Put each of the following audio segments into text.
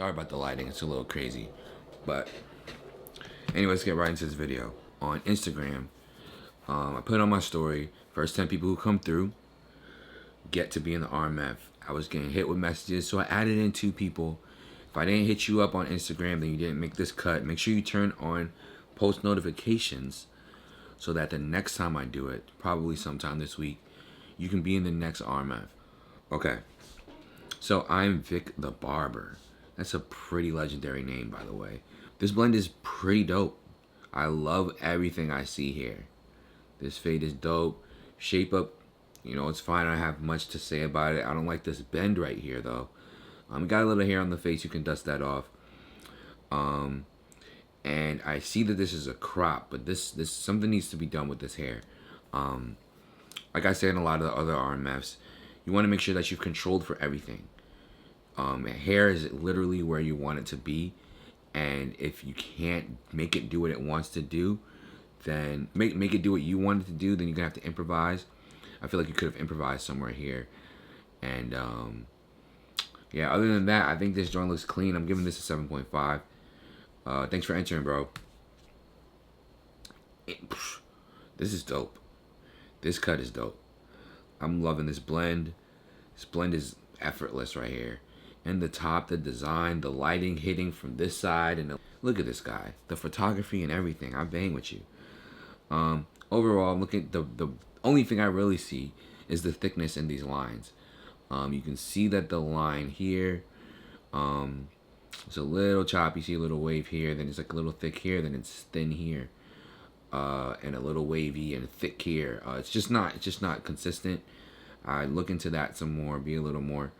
Sorry about the lighting, it's a little crazy. But anyway, let's get right into this video. On Instagram, I put on my story, first 10 people who come through get to be in the RMF. I was getting hit with messages, so I added in 2 people. If I didn't hit you up on Instagram, then you didn't make this cut. Make sure you turn on post notifications so that the next time I do it, probably sometime this week, you can be in the next RMF. Okay, so I'm Vic the Barber. That's a pretty legendary name, by the way. This blend is pretty dope. I love everything I see here. This fade is dope. Shape up, you know, it's fine. I don't have much to say about it. I don't like this bend right here, though. Got a little hair on the face. You can dust that off. And I see that this is a crop, but this something needs to be done with this hair. Like I said in a lot of the other RMFs, you want to make sure that you've controlled for everything. Hair is literally where you want it to be, and if you can't make it do what it wants to do, then make it do what you want it to do. Then you're gonna have to improvise. I feel like you could have improvised somewhere here, and yeah. Other than that, I think this joint looks clean. I'm giving this a 7.5. Thanks for entering, bro. This is dope. This cut is dope. I'm loving this blend. This blend is effortless right here. And the top, the design, the lighting hitting from this side, and look at this guy. The photography and everything. I bang with you. Overall, I'm looking. The only thing I really see is the thickness in these lines. You can see that the line here, it's a little choppy. You see a little wave here, then it's like a little thick here, then it's thin here, and a little wavy and thick here. It's just not consistent. I look into that some more, be a little more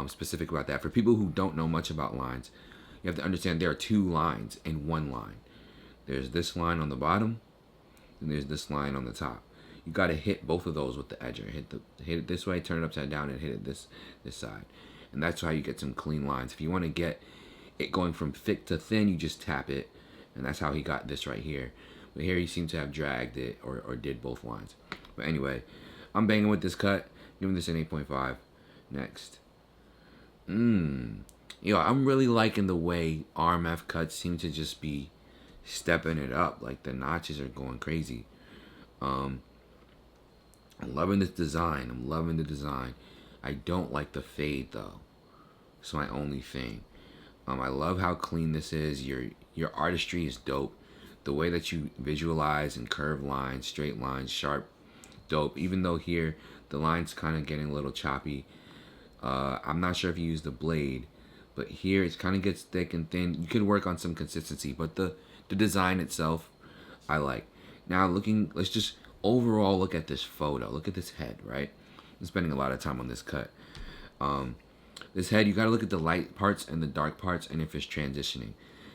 specific about that. For people who don't know much about lines, you have to understand there are 2 lines in one line. There's this line on the bottom, and there's this line on the top. You got to hit both of those with the edger. Hit it this way, turn it upside down, and hit it this side. And that's how you get some clean lines. If you want to get it going from thick to thin, you just tap it, and that's how he got this right here. But here he seemed to have dragged it or did both lines. But anyway, I'm banging with this cut, giving this an 8.5. Next. Yo, I'm really liking the way RMF cuts seem to just be stepping it up. Like the notches are going crazy. I'm loving this design. I'm loving the design. I don't like the fade though. It's my only thing. I love how clean this is. Your artistry is dope. The way that you visualize and curve lines, straight lines, sharp, dope. Even though here the line's kind of getting a little choppy. I'm not sure if you use the blade, but here it kind of gets thick and thin. You could work on some consistency, but the design itself, I like. Now let's just overall look at this photo. Look at this head, right? I'm spending a lot of time on this cut. This head, you gotta look at the light parts and the dark parts, and if it's transitioning.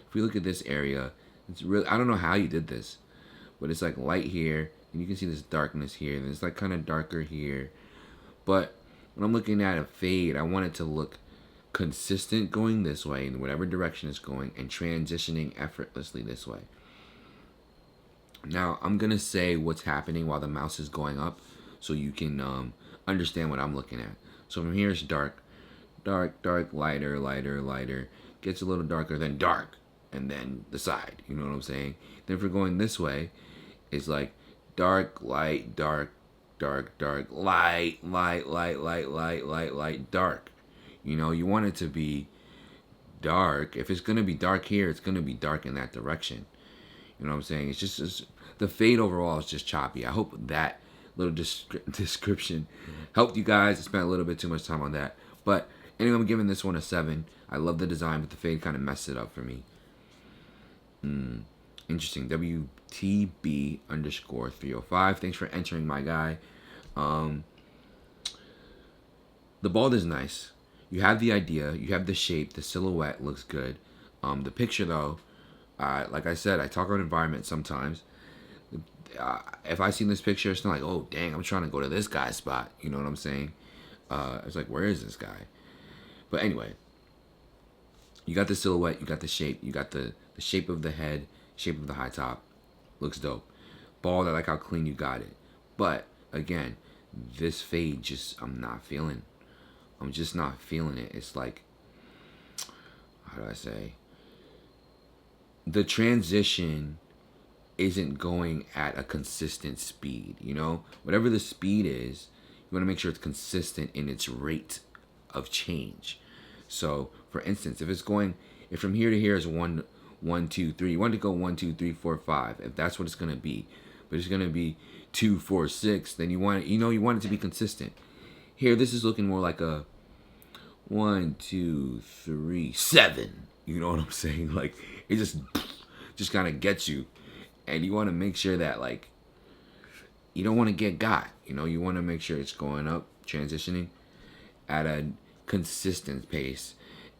If we look at this area, it's really, I don't know how you did this, but it's like light here, and you can see this darkness here, and it's like kind of darker here. But when I'm looking at a fade, I want it to look consistent going this way in whatever direction it's going, and transitioning effortlessly this way. Now I'm gonna say what's happening while the mouse is going up, so you can understand what I'm looking at. So from here it's dark, lighter, lighter, gets a little darker, then dark, and then the side. You know what I'm saying? Then if we're going this way, it's like dark, light, dark, light, dark. You know, you want it to be dark. If it's gonna be dark here, it's gonna be dark in that direction. You know what I'm saying? It's just the fade overall is just choppy. I hope that little description helped you guys. I spent a little bit too much time on that, but anyway, I'm giving this one a 7. I love the design, but the fade kind of messed it up for me. Interesting. WTB_305. Thanks for entering, my guy. The bald is nice. You have the idea. You have the shape. The silhouette looks good. The picture, though, like I said, I talk about environment sometimes. If I see this picture, it's not like, oh, dang, I'm trying to go to this guy's spot. You know what I'm saying? It's like, where is this guy? But anyway, you got the silhouette, you got the shape, you got the shape of the head, shape of the high top. Looks dope. Bald, I like how clean you got it. But, again, this fade I'm not feeling. I'm just not feeling it. It's like, how do I say, the transition isn't going at a consistent speed, you know? Whatever the speed is, you want to make sure it's consistent in its rate of change. So, for instance, if from here to here is 1, 1, 2, 3, you want to go 1, 2, 3, 4, 5. If that's what it's going to be, but it's going to be 2, 4, 6, then you want it to be consistent. Here, this is looking more like a 1, 2, 3, 7. You know what I'm saying? Like, it just kind of gets you. And you want to make sure that, like, you don't want to get got. You know, you want to make sure it's going up, transitioning at a consistent pace.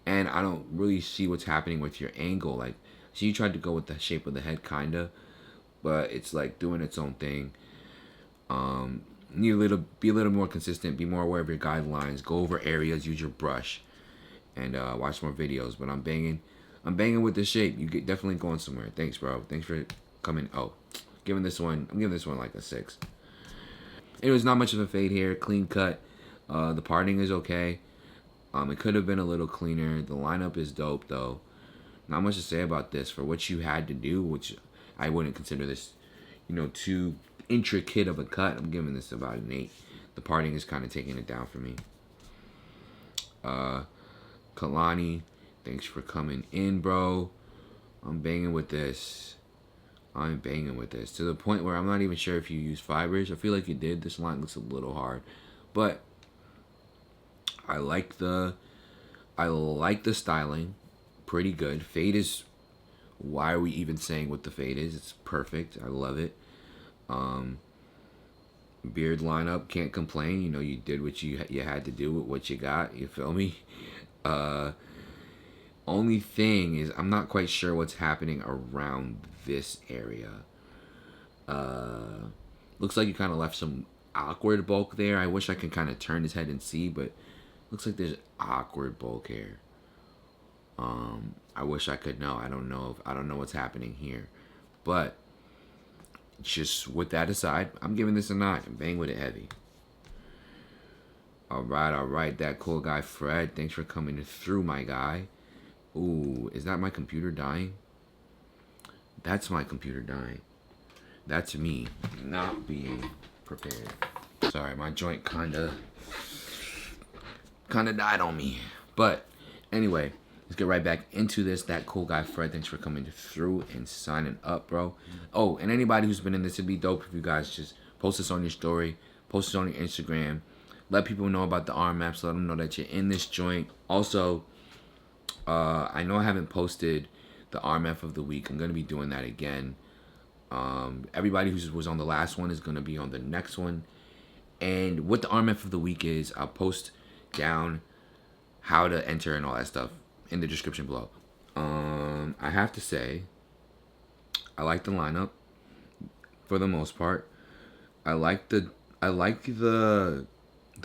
And I don't really see what's happening with your angle. Like, so you tried to go with the shape of the head, kind of, but it's like doing its own thing. Need be a little more consistent. Be more aware of your guidelines. Go over areas. Use your brush, and watch more videos. But I'm banging with the shape. You get definitely going somewhere. Thanks, bro. Thanks for coming. Oh, I'm giving this one like a 6. It was not much of a fade here. Clean cut. The parting is okay. It could have been a little cleaner. The lineup is dope though. Not much to say about this for what you had to do, which I wouldn't consider this, too intricate of a cut. I'm giving this about an 8. The parting is kind of taking it down for me. Kalani, thanks for coming in, bro. I'm banging with this to the point where I'm not even sure if you use fibers. I feel like you did. This line looks a little hard, but I like the styling. Pretty good. Fade is, why are we even saying what the fade is? It's perfect. I love it. Beard lineup, can't complain. You did what you had to do with what you got. You feel me? Only thing is, I'm not quite sure what's happening around this area. Looks like you kind of left some awkward bulk there. I wish I could kind of turn his head and see, but looks like there's awkward bulk here. I wish I could know. I don't know what's happening here, but just with that aside, I'm giving this a 9. I'm bang with it heavy. All right. That cool guy Fred, thanks for coming through, my guy. Ooh, is that my computer dying? That's my computer dying. That's me not being prepared. Sorry, my joint kinda died on me. But anyway, let's get right back into this. That cool guy Fred, thanks for coming through and signing up, bro. Oh, and anybody who's been in this, it'd be dope if you guys just post this on your story, post this on your Instagram, let people know about the RMFs, let them know that you're in this joint. Also, I know I haven't posted the RMF of the week. I'm gonna be doing that again. Everybody who was on the last one is gonna be on the next one. And what the RMF of the week is, I'll post down how to enter and all that stuff in the description below. I have to say, I like the lineup for the most part. I like the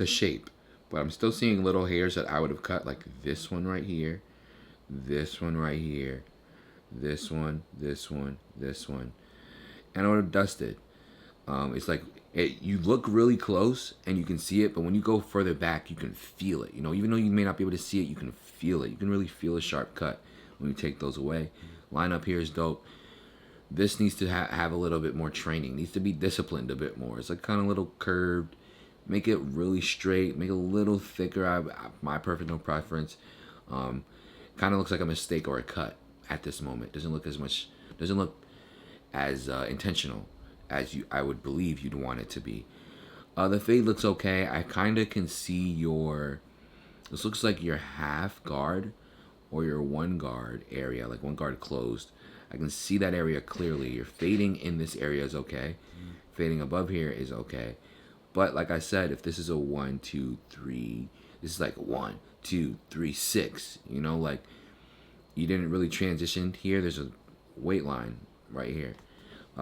shape, but I'm still seeing little hairs that I would have cut, like this one right here, this one right here, this one, and I would have dusted. It's like you look really close and you can see it, but when you go further back, you can feel it. Even though you may not be able to see it, you can feel it. You can really feel a sharp cut when you take those away. Lineup here is dope. This needs to have a little bit more training. Needs to be disciplined a bit more. It's like kind of a little curved. Make it really straight. Make it a little thicker. My personal preference. Kind of looks like a mistake or a cut at this moment. Doesn't look as intentional as I would believe you'd want it to be. The fade looks okay. I kind of can see this looks like your half guard or your one guard area, like one guard closed. I can see that area clearly. Your fading in this area is okay. Fading above here is okay. But like I said, if this is a 1, 2, 3, this is like 1, 2, 3, 6. Like you didn't really transition here. There's a weight line right here.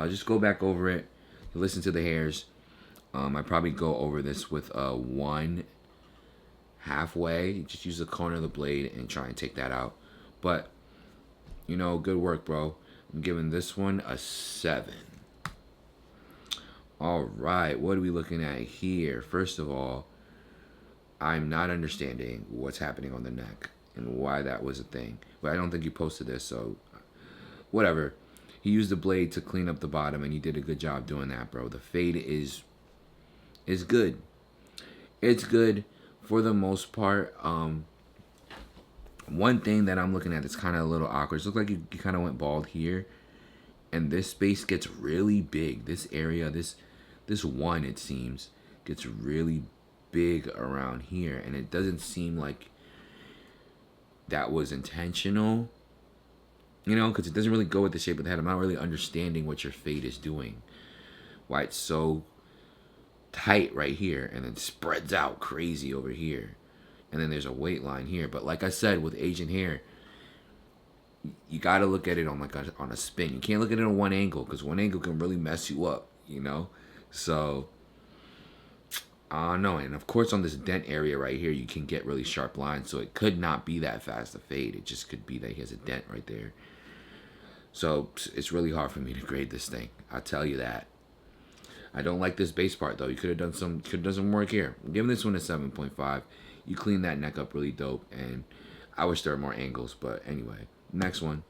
Just go back over it. Listen to the hairs. I probably go over this with a 1 halfway. Just use the corner of the blade and try and take that out. But good work, bro. I'm giving this one a 7. All right, what are we looking at here? First of all, I'm not understanding what's happening on the neck. and why that was a thing. But I don't think you posted this, so whatever. He used the blade to clean up the bottom, and he did a good job doing that, bro. The fade is good. It's good for the most part. One thing that I'm looking at that's kind of a little awkward. It looks like you kind of went bald here, and this space gets really big. This area, this one, it seems, gets really big around here, and it doesn't seem like that was intentional. You know, because it doesn't really go with the shape of the head. I'm not really understanding what your fade is doing. Why it's so tight right here and then spreads out crazy over here. And then there's a weight line here. But like I said, with Asian hair, you got to look at it on like on a spin. You can't look at it on one angle, because one angle can really mess you up, you know? So, I don't know. And of course, on this dent area right here, you can get really sharp lines. So it could not be that fast to fade. It just could be that he has a dent right there. So it's really hard for me to grade this thing. I'll tell you that. I don't like this base part though. You could have done some work here. I'm giving this one a 7.5. You clean that neck up really dope, and I wish there were more angles. But anyway, next one.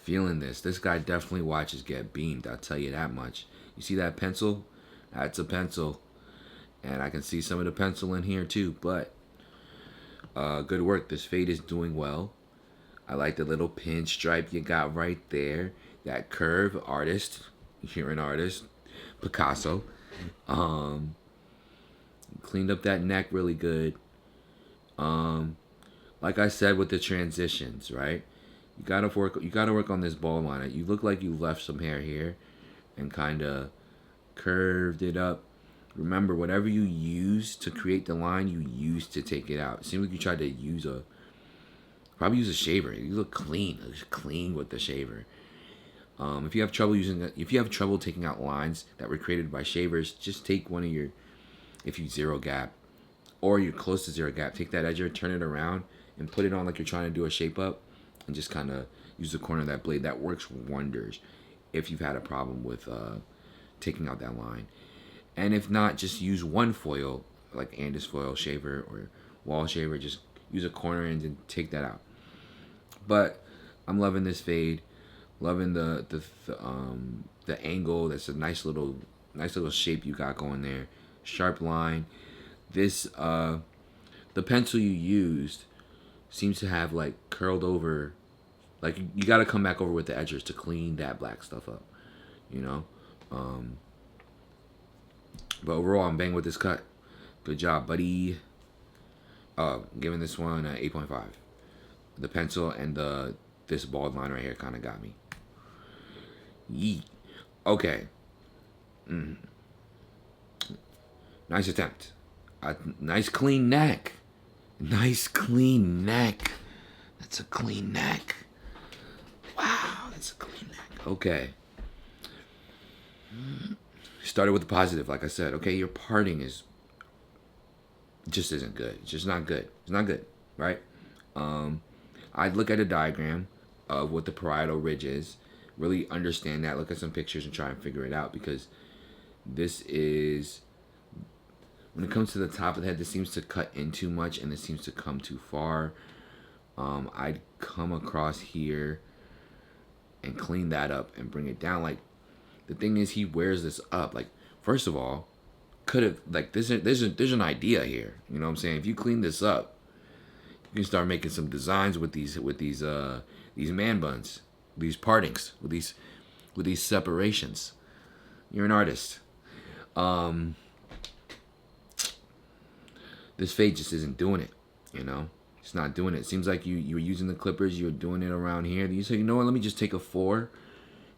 Feeling this. This guy definitely watches get beamed. I'll tell you that much. You see that pencil? That's a pencil, and I can see some of the pencil in here too. But good work. This fade is doing well. I like the little pinstripe you got right there. That curve, artist. You're an artist. Picasso. Cleaned up that neck really good. Like I said with the transitions, right? You gotta work on this ball line. You look like you left some hair here and kind of curved it up. Remember, whatever you use to create the line, you use to take it out. It seems like you tried to probably use a shaver. You look clean. It looks clean with the shaver. If you have trouble taking out lines that were created by shavers, just take one of your, if you zero gap, or you're close to zero gap, take that edger, turn it around, and put it on like you're trying to do a shape up, and just kind of use the corner of that blade. That works wonders if you've had a problem with taking out that line. And if not, just use one foil, like Andis foil shaver or wall shaver. Just use a corner and then take that out. But I'm loving this fade. Loving the angle. That's a nice little shape you got going there. Sharp line. This the pencil you used seems to have like curled over. Like you got to come back over with the edgers to clean that black stuff up. You know. But overall, I'm banging with this cut. Good job, buddy. Giving this one an 8.5. The pencil and this bald line right here kind of got me. Yeet. Okay. Nice attempt. Nice clean neck. Nice clean neck. That's a clean neck. Wow, that's a clean neck. Okay. Started with the positive, like I said. Okay, your parting just isn't good. It's just not good. It's not good, right? I'd look at a diagram of what the parietal ridge is, really understand that, look at some pictures and try and figure it out, because this is, when it comes to the top of the head, this seems to cut in too much and this seems to come too far. I'd come across here and clean that up and bring it down. Like, the thing is, he wears this up. Like, first of all, could have, like, there's an idea here. You know what I'm saying? If you clean this up, you can start making some designs with these man buns, these partings, with these separations. You're an artist. This fade just isn't doing it, you know? It's not doing it. It seems like you were using the clippers, you were doing it around here. You say, you know what, let me just take a 4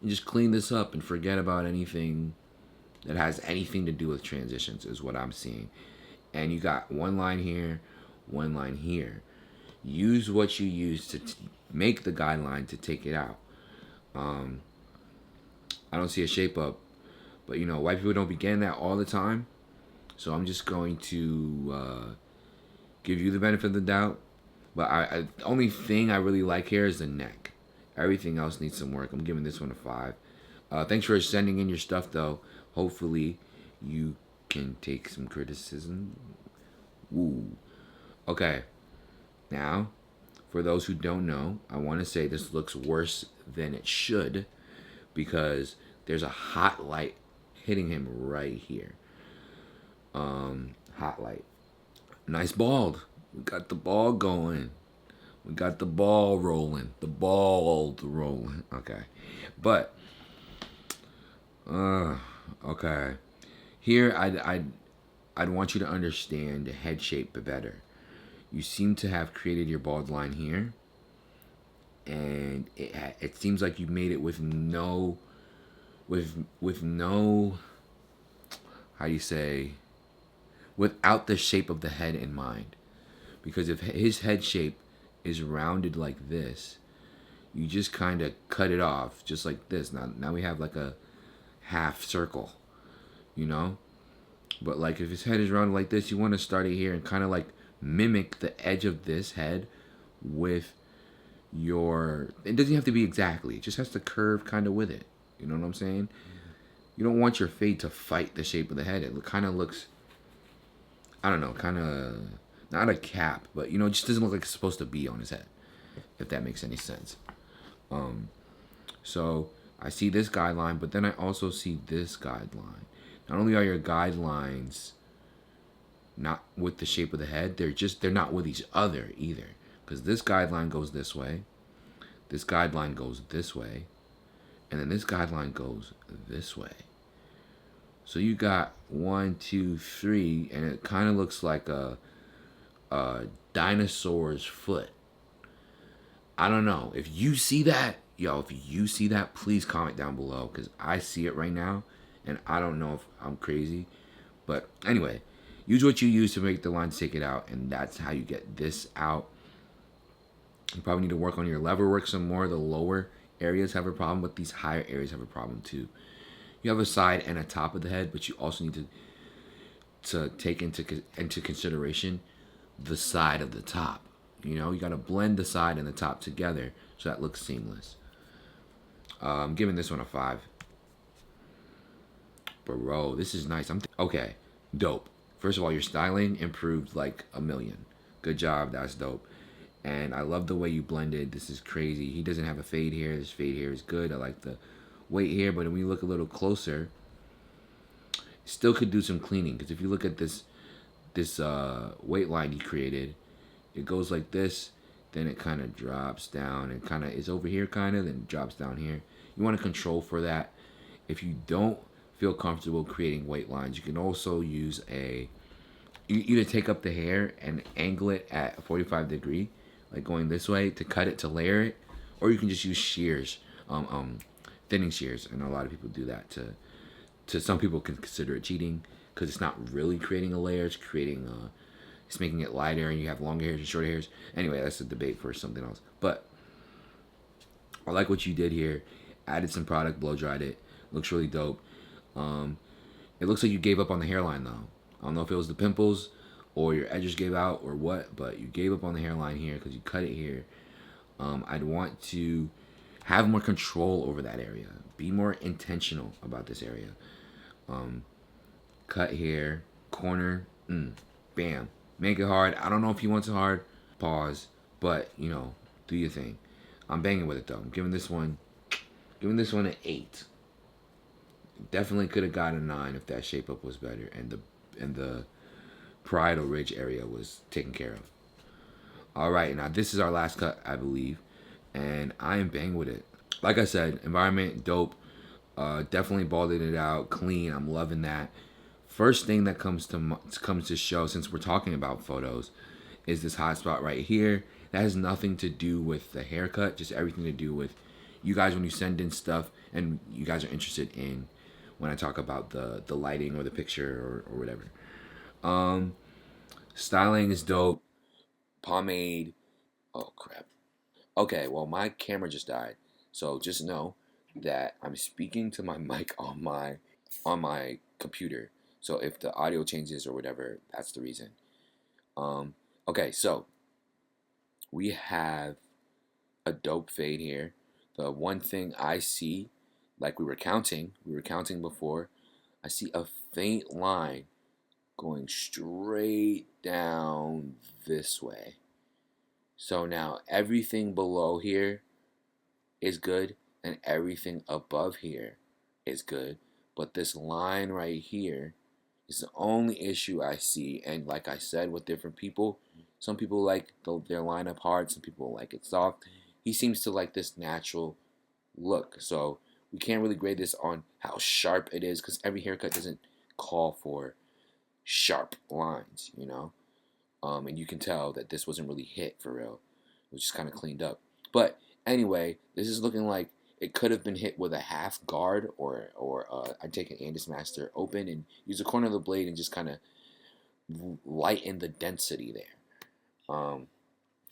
and just clean this up and forget about anything that has anything to do with transitions, is what I'm seeing. And you got one line here, one line here. Use what you use to make the guideline to take it out. I don't see a shape up, but you know, white people don't be getting that all the time. So I'm just going to give you the benefit of the doubt. But the only thing I really like here is the neck. Everything else needs some work. I'm giving this one a 5. Thanks for sending in your stuff, though. Hopefully, you can take some criticism Woo. Okay, now for those who don't know, I want to say this looks worse than it should because there's a hot light hitting him right here. Hot light. Nice bald. We got the ball going. We got the ball rolling. The ball rolling. Okay. But, uh, okay. Here, I'd want you to understand the head shape better. You seem to have created your bald line here, and it seems like you made it with no, with no, how do you say, without the shape of the head in mind. Because if his head shape is rounded like this, you just kind of cut it off just like this. Now we have like a half circle, you know? But like if his head is rounded like this, you want to start it here and kind of like mimic the edge of this head with your, it doesn't have to be exactly, it just has to curve kind of with it. You know what I'm saying? You don't want your fade to fight the shape of the head. It kind of looks, I don't know, kind of not a cap, but you know, it just doesn't look like it's supposed to be on his head, if that makes any sense. So I see this guideline, but then I also see this guideline. Not only are your guidelines not with the shape of the head, they're not with each other either. Because this guideline goes this way, this guideline goes this way, and then this guideline goes this way. So you got 1, 2, 3, and it kind of looks like a dinosaur's foot. I don't know. If you see that, yo, if you see that, please comment down below because I see it right now and I don't know if I'm crazy. But anyway, use what you use to make the lines take it out, and that's how you get this out. You probably need to work on your lever work some more. The lower areas have a problem, but these higher areas have a problem too. You have a side and a top of the head, but you also need to take into consideration the side of the top. You know, you got to blend the side and the top together so that looks seamless. I'm giving this one a 5. Bro, this is nice. Okay, dope. First of all, your styling improved like a million. Good job. That's dope. And I love the way you blended. This is crazy. He doesn't have a fade here. This fade here is good. I like the weight here, but when you look a little closer, still could do some cleaning. Because if you look at this weight line he created, it goes like this, then it kind of drops down and kind of is over here kind of, then drops down here. You want to control for that. If you don't feel comfortable creating weight lines, you can also use you either take up the hair and angle it at a 45 degree, like going this way to cut it to layer it, or you can just use shears, thinning shears. I know a lot of people do that. To some people can consider it cheating because it's not really creating a layer, it's creating it's making it lighter, and you have longer hairs and shorter hairs. Anyway, that's a debate for something else. But I like what you did here. Added some product, blow dried it. Looks really dope. It looks like you gave up on the hairline though. I don't know if it was the pimples or your edges gave out or what, but you gave up on the hairline here because you cut it here. I'd want to have more control over that area. Be more intentional about this area. Cut here, corner, bam. Make it hard. I don't know if he wants it hard. Pause. But, you know, do your thing. I'm banging with it though. I'm giving this one an 8. Definitely could have got a 9 if that shape up was better and the parietal ridge area was taken care of. Alright, now this is our last cut, I believe. And I am banging with it. Like I said, environment, dope. Definitely balded it out, clean. I'm loving that. First thing that comes to show, since we're talking about photos, is this hot spot right here. That has nothing to do with the haircut, just everything to do with you guys when you send in stuff and you guys are interested in when I talk about the lighting or the picture or whatever. Styling is dope. Pomade. Oh crap. Okay, well my camera just died, so just know that I'm speaking to my mic on my computer. So if the audio changes or whatever, that's the reason. Okay, so we have a dope fade here. The one thing I see, like we were counting before, I see a faint line going straight down this way. So now everything below here is good and everything above here is good. But this line right here is the only issue I see. And like I said, with different people, some people like their line up hard, some people like it soft. He seems to like this natural look. So we can't really grade this on how sharp it is because every haircut doesn't call for sharp lines, you know. And you can tell that this wasn't really hit for real. It was just kind of cleaned up. But anyway, this is looking like it could have been hit with a half guard, or I'd take an Andis Master open and use the corner of the blade and just kind of lighten the density there.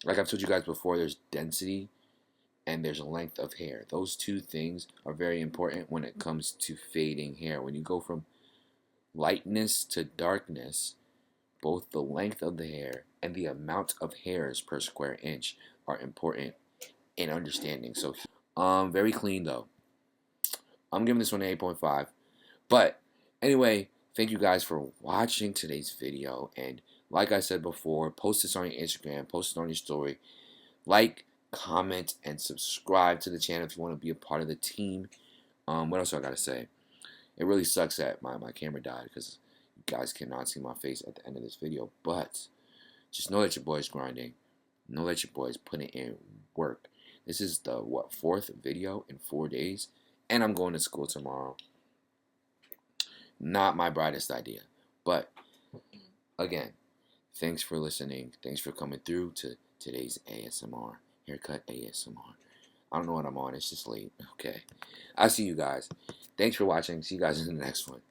Like I've told you guys before, there's density and there's length of hair. Those two things are very important when it comes to fading hair. When you go from lightness to darkness, both the length of the hair and the amount of hairs per square inch are important in understanding. So, very clean though. I'm giving this one an 8.5. But anyway, thank you guys for watching today's video. And like I said before, post this on your Instagram, post it on your story. Like, comment, and subscribe to the channel if you want to be a part of the team. What else do I gotta say? It really sucks that my camera died because you guys cannot see my face at the end of this video. But just know that your boy's grinding. Know that your boy's putting in work. This is the, what, 4th video in 4 days? And I'm going to school tomorrow. Not my brightest idea. But, again, thanks for listening. Thanks for coming through to today's ASMR. Haircut ASMR. I don't know what I'm on. It's just late. Okay. I'll see you guys. Thanks for watching. See you guys in the next one.